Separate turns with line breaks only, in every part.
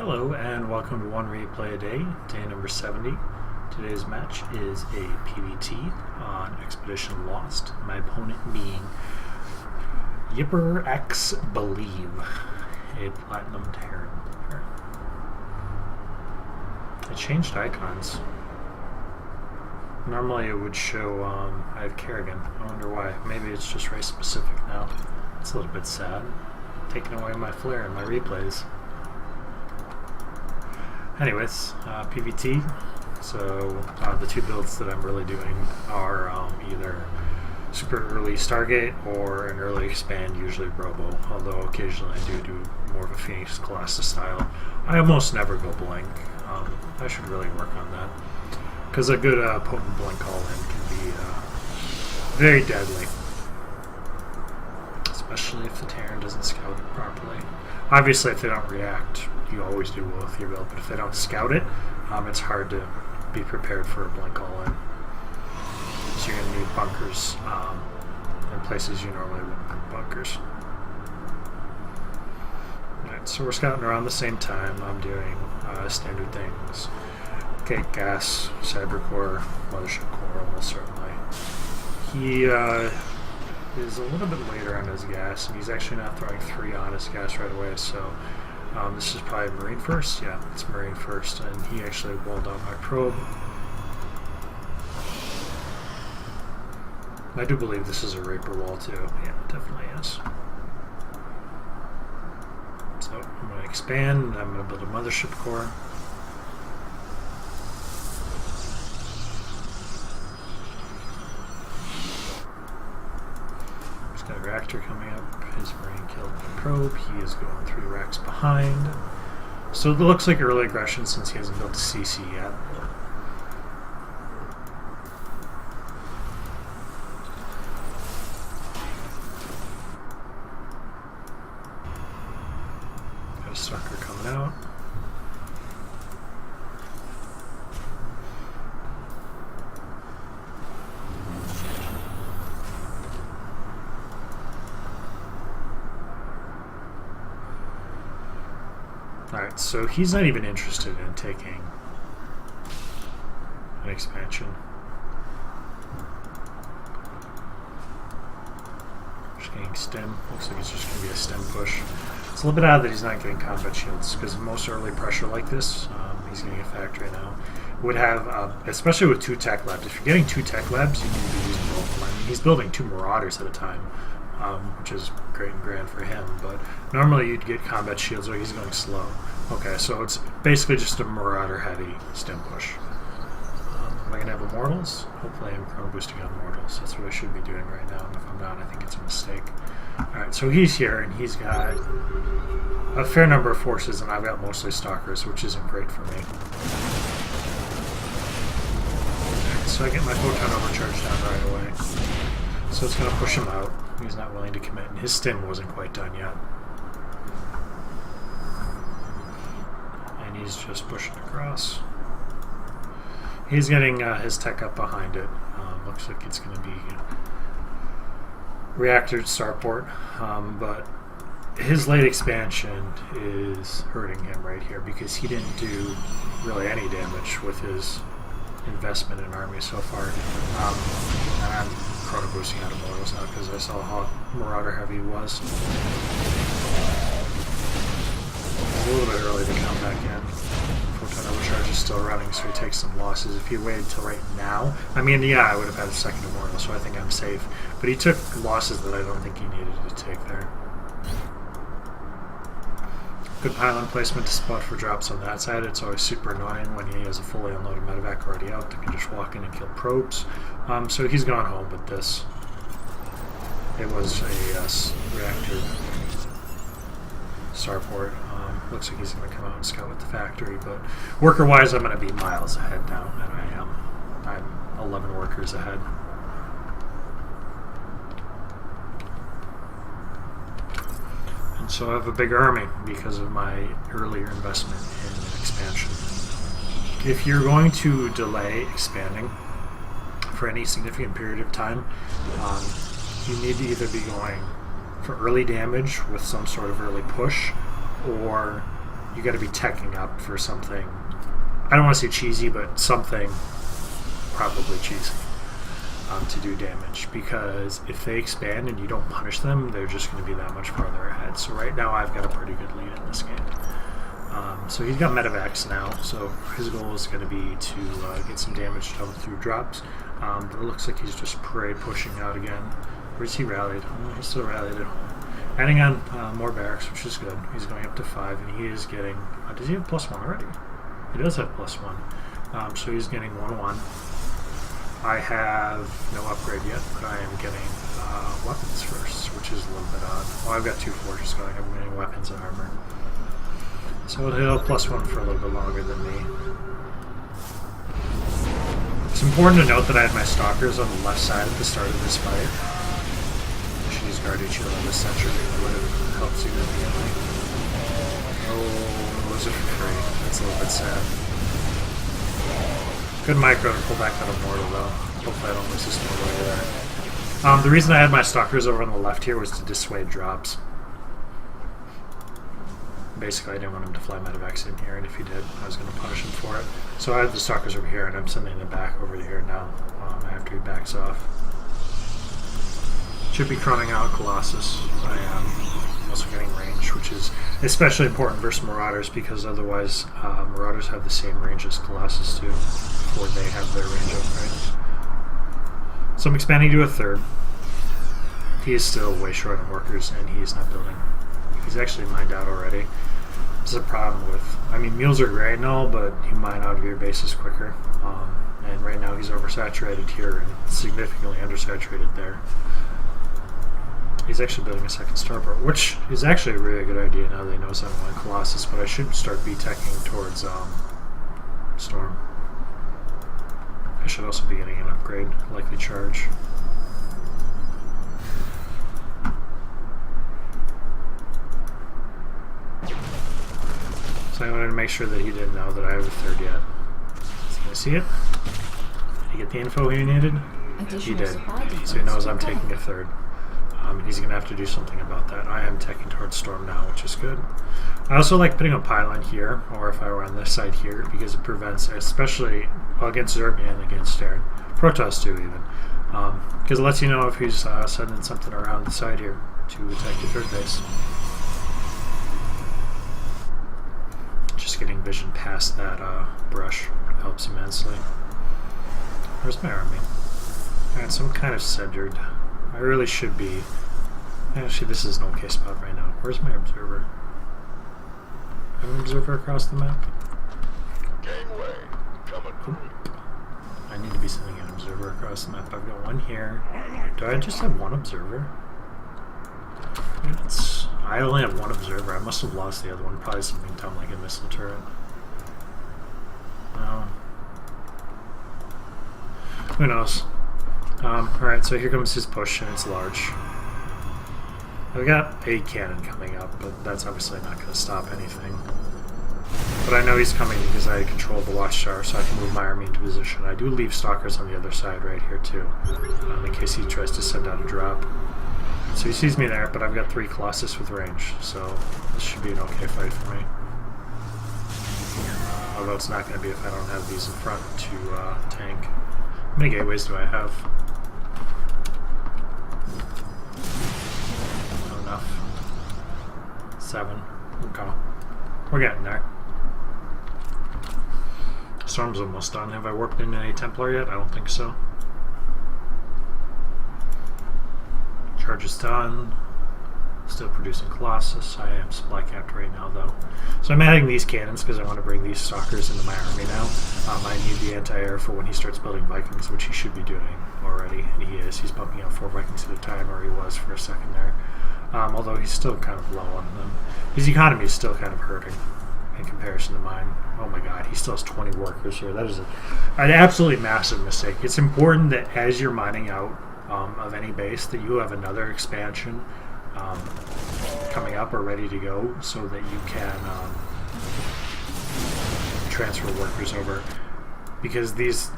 Hello and welcome to One Replay a Day, day number 70. Today's match is a PvT on Expedition Lost, my opponent being Yipper X Believe, a Platinum Terran player. I changed icons. Normally it would show I have Kerrigan. I wonder why. Maybe it's just race specific now. It's a little bit sad. Taking away my flair and my replays. Anyways, PvT. So the two builds that I'm really doing are either super early Stargate or an early expand, usually Robo, although occasionally I do more of a Phoenix Colossus style. I almost never go blank. I should really work on that, because a good potent blink all-in can be very deadly, especially if the Terran doesn't scout it properly. Obviously, if they don't react, you always do well with your build, but if they don't scout it, it's hard to be prepared for a blink all-in. So you're going to need bunkers in places you normally wouldn't put bunkers. Alright, so we're scouting around the same time. I'm doing standard things. Gate gas, cybercore, mothership core, almost certainly. He is a little bit later on his gas, and he's actually not throwing 3 on his gas right away, so this is probably Marine first. Yeah, it's Marine first, and he actually walled out my probe. I do believe this is a Raper wall too. Yeah, it definitely is. So I'm going to expand, and I'm going to build a mothership core. He's got a reactor coming up. His Marine killed my probe. He is going 3 racks behind. So it looks like early aggression since he hasn't built a CC yet. Got a sucker coming out. Alright, so he's not even interested in taking an expansion. Just getting stem. Looks like it's just going to be a stem push. It's a little bit odd that he's not getting combat shields, because most early pressure like this, he's getting a factory now, would have, especially with 2 tech labs. If you're getting 2 tech labs, you need to be using both of them. I mean, he's building 2 Marauders at a time. Which is great and grand for him, but normally you'd get combat shields or he's going slow. Okay, so it's basically just a Marauder heavy stem push. Am I going to have Immortals? Hopefully I'm chrono boosting on Immortals. That's what I should be doing right now, and if I'm not, I think it's a mistake. Alright, so he's here, and he's got a fair number of forces, and I've got mostly Stalkers, which isn't great for me. Right, so I get my Photon overcharge down right away. So it's going to push him out. He's not willing to commit, and his stim wasn't quite done yet. And he's just pushing across. He's getting his tech up behind it. Looks like it's going to be reactor starport, but his late expansion is hurting him right here because he didn't do really any damage with his investment in army so far. And I'm chrono boosting out of Immortals now because I saw how Marauder heavy he was. It's a little bit early to come back in. Photon overcharge is still running, so he takes some losses. If he waited till right now, I mean, yeah, I would have had a second Immortal, so I think I'm safe. But he took losses that I don't think he needed to take there. Good pylon placement to spot for drops on that side. It's always super annoying when he has a fully unloaded medevac already out that can just walk in and kill probes. So he's gone home with this. It was a reactor starport. Looks like he's going to come out and scout with the factory, but worker-wise, I'm going to be miles ahead now than I am. I'm 11 workers ahead. So I have a big army because of my earlier investment in expansion. If you're going to delay expanding for any significant period of time, you need to either be going for early damage with some sort of early push, or you got to be teching up for something. I don't want to say cheesy, but something probably cheesy to do damage, because if they expand and you don't punish them, they're just going to be that much farther ahead. So right now I've got a pretty good lead in this game. So he's got Medivacs now, so his goal is going to be to get some damage done through drops. But it looks like he's just parade pushing out again. Where's he rallied? Oh, he's still rallied at home. Adding on more barracks, which is good. He's going up to 5, and he is getting... does he have +1 already? He does have +1. So he's getting 1-1. I have no upgrade yet, but I am getting weapons first, which is a little bit odd. Well, I've got 2 forges going. I'm getting weapons and armor. So he'll +1 for a little bit longer than me. It's important to note that I had my stalkers on the left side at the start of this fight. I should use Guardian Shield on this sentry. It would have helped significantly. Oh, those are for free. That's a little bit sad. Good micro to pull back that Immortal, though. Hopefully I don't lose this Immortal either. The reason I had my stalkers over on the left here was to dissuade drops. Basically, I didn't want him to fly Medivacs in here, and if he did, I was going to punish him for it. So I have the stalkers over here, and I'm sending them back over here now after he backs off. Should be chroning out Colossus. I am also getting range, which is especially important versus Marauders, because otherwise Marauders have the same range as Colossus do, before they have their range upgrade. So I'm expanding to a 3rd. He is still way short on workers, and he's not building. He's actually mined out already. There's a problem with... I mean, mules are great and all, but you mine out of your bases quicker. And right now he's oversaturated here and significantly undersaturated there. He's actually building a 2nd starport, which is actually a really good idea now that he knows I'm on Colossus, but I should start B-teching towards Storm. I should also be getting an upgrade, likely charge. So I wanted to make sure that he didn't know that I have a 3rd yet. Is he going to see it? Did he get the info he needed? He did. So he knows I'm taking a 3rd. He's going to have to do something about that. I am teching towards Storm now, which is good. I also like putting a pylon here, or if I were on this side here, because it prevents, especially against Zerg and against Terran. Protoss too, even. Because it lets you know if he's sending something around the side here to attack your 3rd base. Just getting vision past that brush helps immensely. Where's my army? Alright, so I'm kind of centered. I really should be... Actually, this is an okay spot right now. Where's my observer? I have an observer across the map?
Gangway, coming.
I need to be sending an observer across the map. I've got 1 here. Do I just have 1 observer? I only have 1 observer. I must have lost the other one. Probably something dumb like a missile turret. No. Who knows? Alright, so here comes his push, and it's large. I've got a cannon coming up, but that's obviously not going to stop anything. But I know he's coming because I control the Watchtower, so I can move my army into position. I do leave stalkers on the other side right here, too, in case he tries to send out a drop. So he sees me there, but I've got 3 Colossus with range, so this should be an okay fight for me. Although it's not going to be if I don't have these in front to tank. How many gateways do I have? Not enough. 7. Okay. We're getting there. Storm's almost done. Have I warped into any Templar yet? I don't think so. Charge is done. Still producing Colossus. I am supply capped right now, though. So I'm adding these cannons because I want to bring these stalkers into my army now. I need the anti-air for when he starts building Vikings, which he should be doing already. And he is. He's pumping out 4 Vikings at a time, or he was for a second there. Although he's still kind of low on them. His economy is still kind of hurting in comparison to mine. Oh my god, he still has 20 workers here. That is an absolutely massive mistake. It's important that as you're mining out of any base, that you have another expansion coming up or ready to go, so that you can transfer workers over. Because these,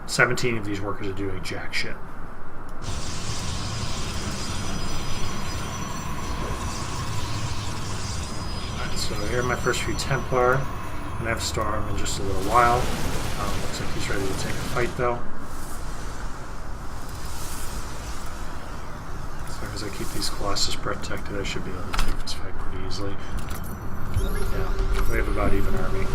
17 of these workers are doing jack shit. Alright, so So here are my first few Templar. I'm going to have Storm in just a little while. Looks like he's ready to take a fight though. As long as I keep these Colossus protected, I should be able to take this fight pretty easily. Yeah, we have about even army.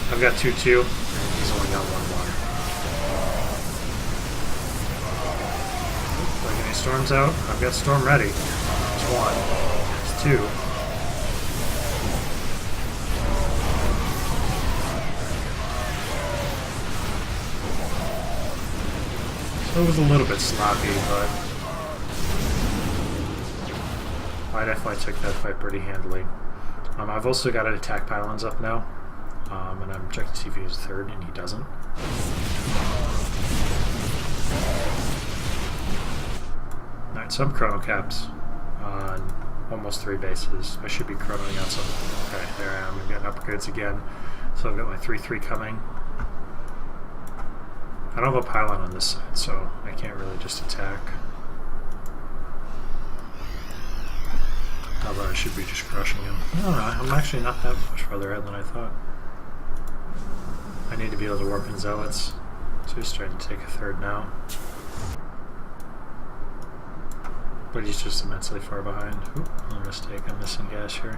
I've got 2-2, and he's only got 1-1. Like any storms out, I've got Storm ready. It's 1. It's 2. So it was a little bit sloppy, but I definitely took that fight pretty handily. I've also got an attack pylons up now, and I'm checking to see if he has a third, and he doesn't. Alright, so I'm chrono caps on almost 3 bases. I should be chronoing out some. Okay, there I am. I'm getting upgrades again. So I've got my 3-3 coming. I don't have a pylon on this side, so I can't really just attack. Although I should be just crushing him. No, I'm actually not that much further ahead than I thought. I need to be able to work in Zealots. So he's trying to take a third now. But he's just immensely far behind. Oop, a mistake. I'm missing gas here.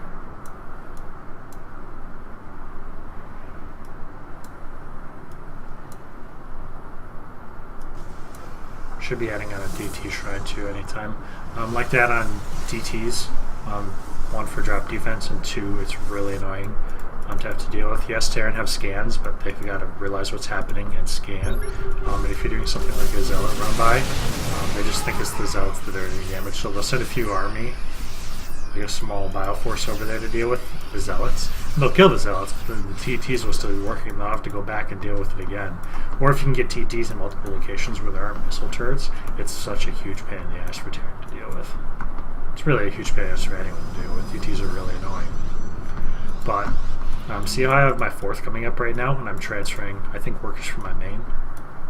Should be adding on a DT Shrine too anytime. Like to add on DTs. 1 for drop defense, and 2, it's really annoying to have to deal with. Yes, Terran have scans, but they've got to realize what's happening and scan. And if you're doing something like a Zealot run by, they just think it's the Zealots that are doing damage, so they'll send a few army, like a small Bioforce over there to deal with the Zealots. And they'll kill the Zealots, but then the TTs will still be working. They'll have to go back and deal with it again. Or if you can get TTs in multiple locations where there are missile turrets, it's such a huge pain in the ass for Terran to deal with. It's really a huge pain in the ass for anyone to deal with. TTs are really annoying. But see how I have my 4th coming up right now, and I'm transferring, I think, workers from my main.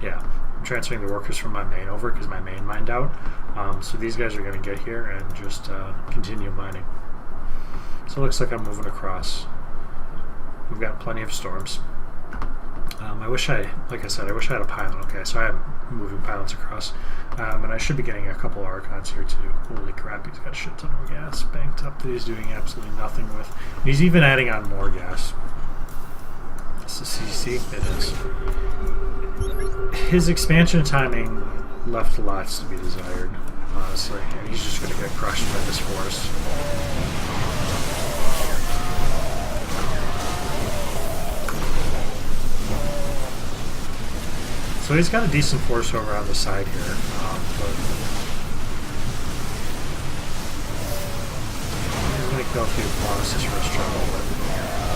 Yeah, I'm transferring the workers from my main over because my main mined out. So these guys are going to get here and just continue mining. So it looks like I'm moving across. We've got plenty of storms. I wish like I said, I wish I had a pylon. Okay, so I am moving pylons across. And I should be getting a couple Archons here too. Holy crap, he's got a shit ton of gas banked up that he's doing absolutely nothing with. And he's even adding on more gas. It's the CC? It is. His expansion timing left lots to be desired, honestly. And he's just going to get crushed by this force. So he's got a decent force over on the side here, but he's going to kill a few Colossus for his trouble, but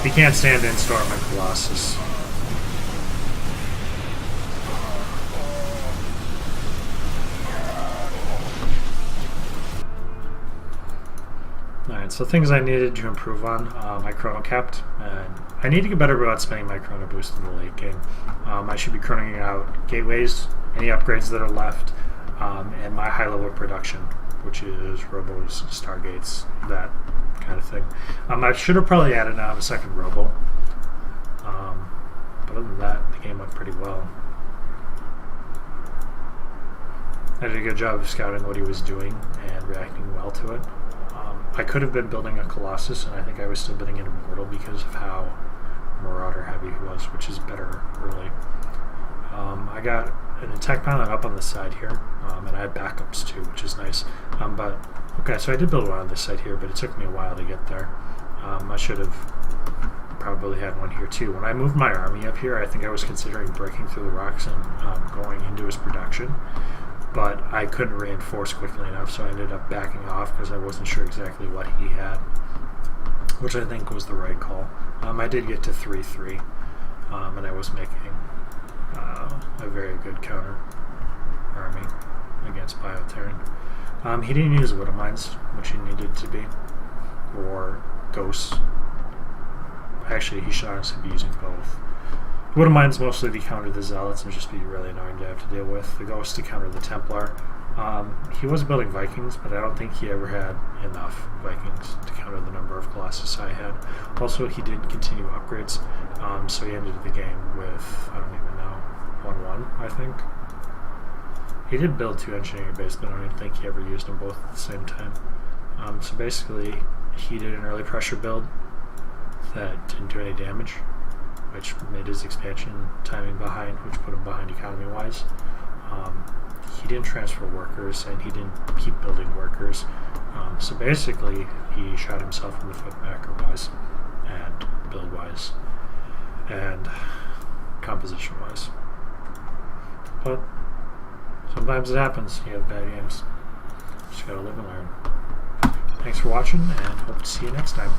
he can't stand in Storm and Colossus. Alright, so things I needed to improve on, I chrono capped, and I need to get better about spending my chrono boost in the late game. I should be chronoing out gateways, any upgrades that are left, and my high level production, which is robos, stargates, that kind of thing. I should have probably added on a second robo, but other than that, the game went pretty well. I did a good job of scouting what he was doing and reacting well to it. I could have been building a Colossus, and I think I was still building an Immortal because of how Marauder heavy he was, which is better early. I got an attack pylon up on the side here, and I had backups too, which is nice. But okay, so I did build one on this side here, but it took me a while to get there. I should have probably had one here too. When I moved my army up here, I think I was considering breaking through the rocks and going into his production. But I couldn't reinforce quickly enough, so I ended up backing off because I wasn't sure exactly what he had, which I think was the right call. I did get to 3-3, and I was making a very good counter army against Bioterran. He didn't use Widow Mines, which he needed to be, or Ghosts. Actually, he should honestly be using both. Widow Mines mostly to counter the Zealots and just be really annoying to have to deal with. The Ghost to counter the Templar. He was building Vikings, but I don't think he ever had enough Vikings to counter the number of Colossus I had. Also, he did continue upgrades, so he ended the game with, I don't even know, 1-1, I think. He did build 2 engineering bases, but I don't even think he ever used them both at the same time. So basically, he did an early pressure build that didn't do any damage, which made his expansion timing behind, which put him behind economy-wise. He didn't transfer workers, and he didn't keep building workers. So basically, he shot himself in the foot macro-wise, and build-wise, and composition-wise. But sometimes it happens. You have bad games. Just gotta live and learn. Thanks for watching, and hope to see you next time.